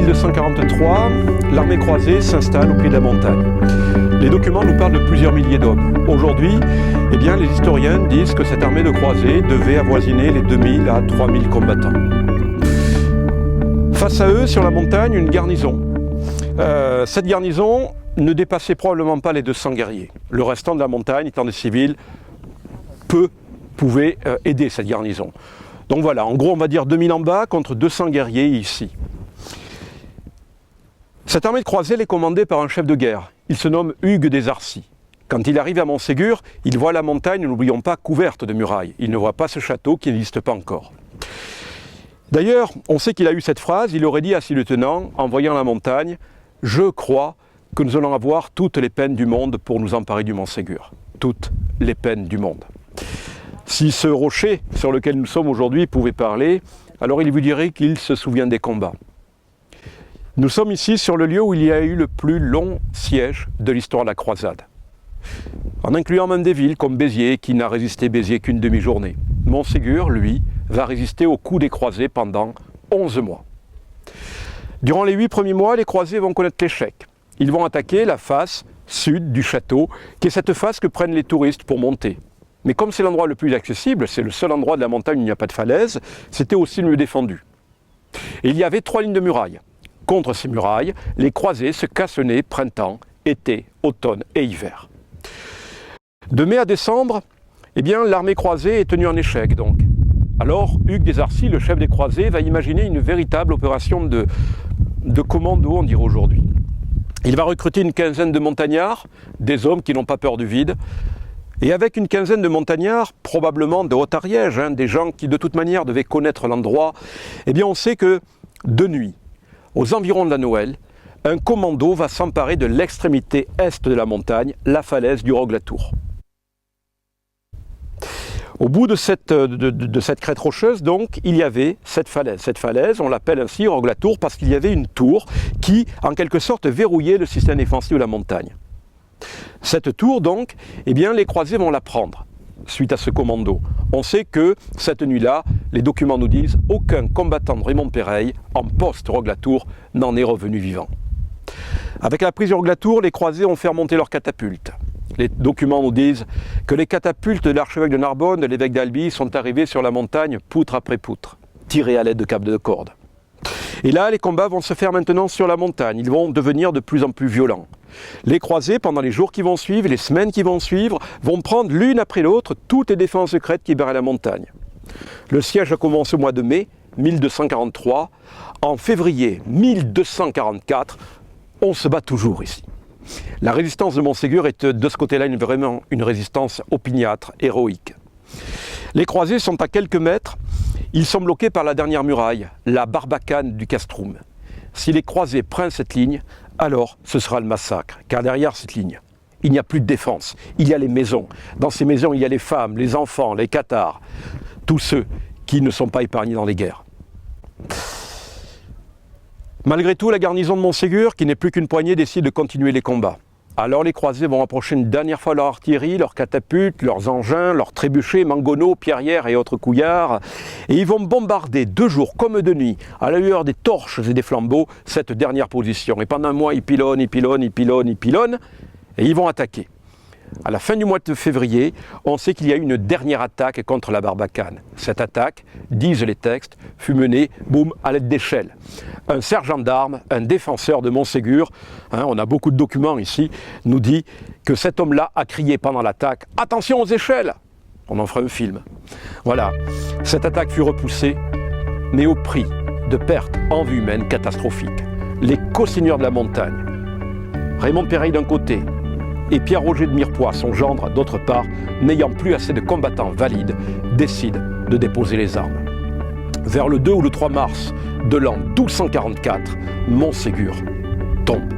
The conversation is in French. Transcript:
1243, l'armée croisée s'installe au pied de la montagne. Les documents nous parlent de plusieurs milliers d'hommes. Aujourd'hui, les historiens disent que cette armée de croisés devait avoisiner les 2000 à 3000 combattants. Face à eux, sur la montagne, une garnison. Cette garnison ne dépassait probablement pas les 200 guerriers. Le restant de la montagne, étant des civils, peu pouvaient aider cette garnison. Donc voilà, en gros, on va dire 2000 en bas contre 200 guerriers ici. Cette armée de croisés est commandée par un chef de guerre. Il se nomme Hugues des Arcis. Quand il arrive à Montségur, il voit la montagne, n'oublions pas, couverte de murailles. Il ne voit pas ce château qui n'existe pas encore. D'ailleurs, on sait qu'il a eu cette phrase, il aurait dit à ses lieutenants, en voyant la montagne, « Je crois que nous allons avoir toutes les peines du monde pour nous emparer du Montségur. » Toutes les peines du monde. Si ce rocher sur lequel nous sommes aujourd'hui pouvait parler, alors il vous dirait qu'il se souvient des combats. Nous sommes ici sur le lieu où il y a eu le plus long siège de l'histoire de la croisade. En incluant même des villes comme Béziers, qui n'a résisté Béziers qu'une demi-journée. Montségur, lui, va résister au coup des croisés pendant 11 mois. Durant les 8 premiers mois, les croisés vont connaître l'échec. Ils vont attaquer la face sud du château, qui est cette face que prennent les touristes pour monter. Mais comme c'est l'endroit le plus accessible, c'est le seul endroit de la montagne où il n'y a pas de falaise, c'était aussi le mieux défendu. Et il y avait 3 lignes de murailles. Contre ces murailles, les croisés se cassonnaient printemps, été, automne et hiver. De mai à décembre, l'armée croisée est tenue en échec donc. Alors Hugues des Arcis, le chef des croisés, va imaginer une véritable opération de commando, on dirait aujourd'hui. Il va recruter une quinzaine de montagnards, des hommes qui n'ont pas peur du vide, et avec une quinzaine de montagnards, probablement de Haut-Ariège, des gens qui de toute manière devaient connaître l'endroit, on sait que de nuit, aux environs de la Noël, un commando va s'emparer de l'extrémité est de la montagne, la falaise du Rogle-Latour. Au bout de cette crête rocheuse, donc, il y avait cette falaise. Cette falaise, on l'appelle ainsi Rogle-Latour parce qu'il y avait une tour qui, en quelque sorte, verrouillait le système défensif de la montagne. Cette tour, donc, les croisés vont la prendre suite à ce commando. On sait que cette nuit-là, les documents nous disent aucun combattant de Raymond Pereille en poste Rogle-Latour n'en est revenu vivant. Avec la prise du Rogle-Latour, les croisés ont fait remonter leurs catapultes. Les documents nous disent que les catapultes de l'archevêque de Narbonne, de l'évêque d'Albi, sont arrivées sur la montagne poutre après poutre, tirées à l'aide de câbles de corde. Et là, les combats vont se faire maintenant sur la montagne. Ils vont devenir de plus en plus violents. Les croisés, pendant les jours qui vont suivre, les semaines qui vont suivre, vont prendre l'une après l'autre toutes les défenses secrètes qui barraient la montagne. Le siège a commencé au mois de mai 1243. En février 1244, on se bat toujours ici. La résistance de Montségur est de ce côté-là vraiment une résistance opiniâtre, héroïque. Les croisés sont à quelques mètres. Ils sont bloqués par la dernière muraille, la barbacane du castrum. Si les croisés prennent cette ligne, alors ce sera le massacre. Car derrière cette ligne, il n'y a plus de défense. Il y a les maisons. Dans ces maisons, il y a les femmes, les enfants, les cathares. Tous ceux qui ne sont pas épargnés dans les guerres. Malgré tout, la garnison de Montségur, qui n'est plus qu'une poignée, décide de continuer les combats. Alors les croisés vont approcher une dernière fois leur artillerie, leurs catapultes, leurs engins, leurs trébuchets, mangonneaux, pierrières et autres couillards. Et ils vont bombarder de jour comme de nuit, à la lueur des torches et des flambeaux, cette dernière position. Et pendant un mois, ils pilonnent, ils pilonnent, ils pilonnent, ils pilonnent, et ils vont attaquer. À la fin du mois de février, on sait qu'il y a eu une dernière attaque contre la barbacane. Cette attaque, disent les textes, fut menée, boum, à l'aide d'échelles. Un sergent d'armes, un défenseur de Montségur, on a beaucoup de documents ici, nous dit que cet homme-là a crié pendant l'attaque « Attention aux échelles !» On en fera un film. Voilà, cette attaque fut repoussée, mais au prix de pertes en vie humaine catastrophiques. Les co-seigneurs de la montagne, Raymond Pereille d'un côté, et Pierre-Roger de Mirepoix, son gendre, d'autre part, n'ayant plus assez de combattants valides, décident de déposer les armes. Vers le 2 ou le 3 mars de l'an 1244, Montségur tombe.